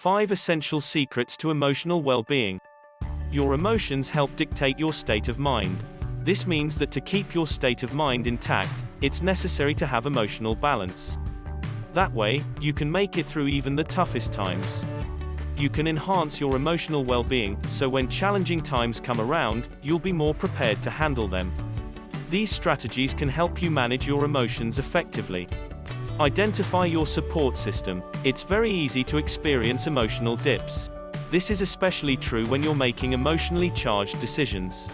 5 Essential Secrets to Emotional Well-Being. Your emotions help dictate your state of mind. This means that to keep your state of mind intact, it's necessary to have emotional balance. That way, you can make it through even the toughest times. You can enhance your emotional well-being, so when challenging times come around, you'll be more prepared to handle them. These strategies can help you manage your emotions effectively. Identify your support system. It's very easy to experience emotional dips. This is especially true when you're making emotionally charged decisions.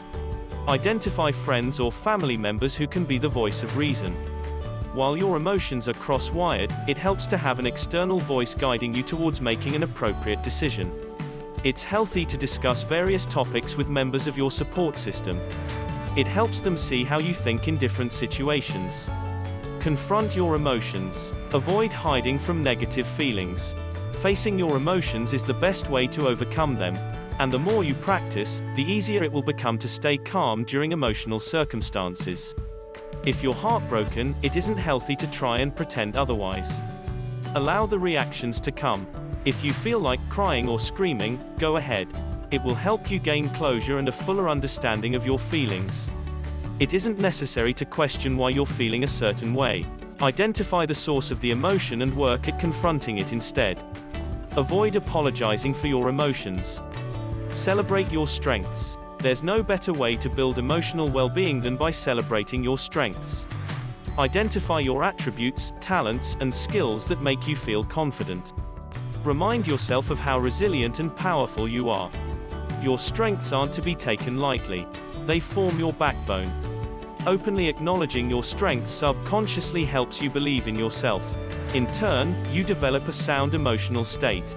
Identify friends or family members who can be the voice of reason. While your emotions are cross-wired, it helps to have an external voice guiding you towards making an appropriate decision. It's healthy to discuss various topics with members of your support system. It helps them see how you think in different situations. Confront your emotions. Avoid hiding from negative feelings. Facing your emotions is the best way to overcome them, and the more you practice, the easier it will become to stay calm during emotional circumstances. If you're heartbroken, it isn't healthy to try and pretend otherwise. Allow the reactions to come. If you feel like crying or screaming, go ahead. It will help you gain closure and a fuller understanding of your feelings. It isn't necessary to question why you're feeling a certain way. Identify the source of the emotion and work at confronting it instead. Avoid apologizing for your emotions. Celebrate your strengths. There's no better way to build emotional well-being than by celebrating your strengths. Identify your attributes, talents, and skills that make you feel confident. Remind yourself of how resilient and powerful you are. Your strengths aren't to be taken lightly. They form your backbone. Openly acknowledging your strengths subconsciously helps you believe in yourself. In turn, you develop a sound emotional state.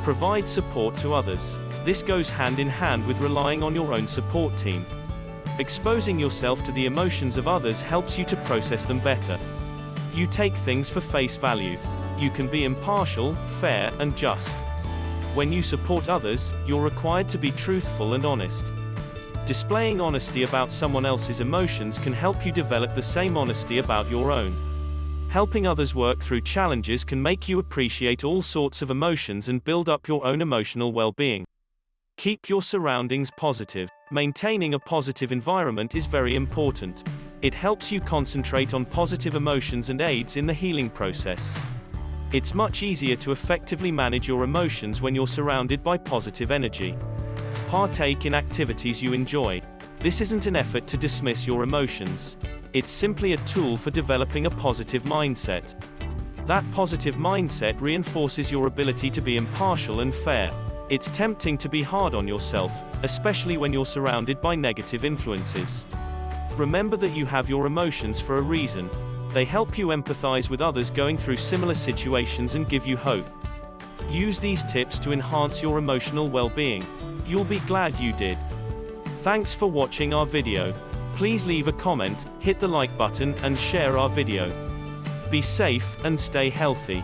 Provide support to others. This goes hand in hand with relying on your own support team. Exposing yourself to the emotions of others helps you to process them better. You take things for face value. You can be impartial, fair, and just. When you support others, you're required to be truthful and honest. Displaying honesty about someone else's emotions can help you develop the same honesty about your own. Helping others work through challenges can make you appreciate all sorts of emotions and build up your own emotional well-being. Keep your surroundings positive. Maintaining a positive environment is very important. It helps you concentrate on positive emotions and aids in the healing process. It's much easier to effectively manage your emotions when you're surrounded by positive energy. Partake in activities you enjoy. This isn't an effort to dismiss your emotions. It's simply a tool for developing a positive mindset. That positive mindset reinforces your ability to be impartial and fair. It's tempting to be hard on yourself, especially when you're surrounded by negative influences. Remember that you have your emotions for a reason. They help you empathize with others going through similar situations and give you hope. Use these tips to enhance your emotional well-being. You'll be glad you did. Thanks for watching our video. Please leave a comment, hit the like button, and share our video. Be safe, and stay healthy.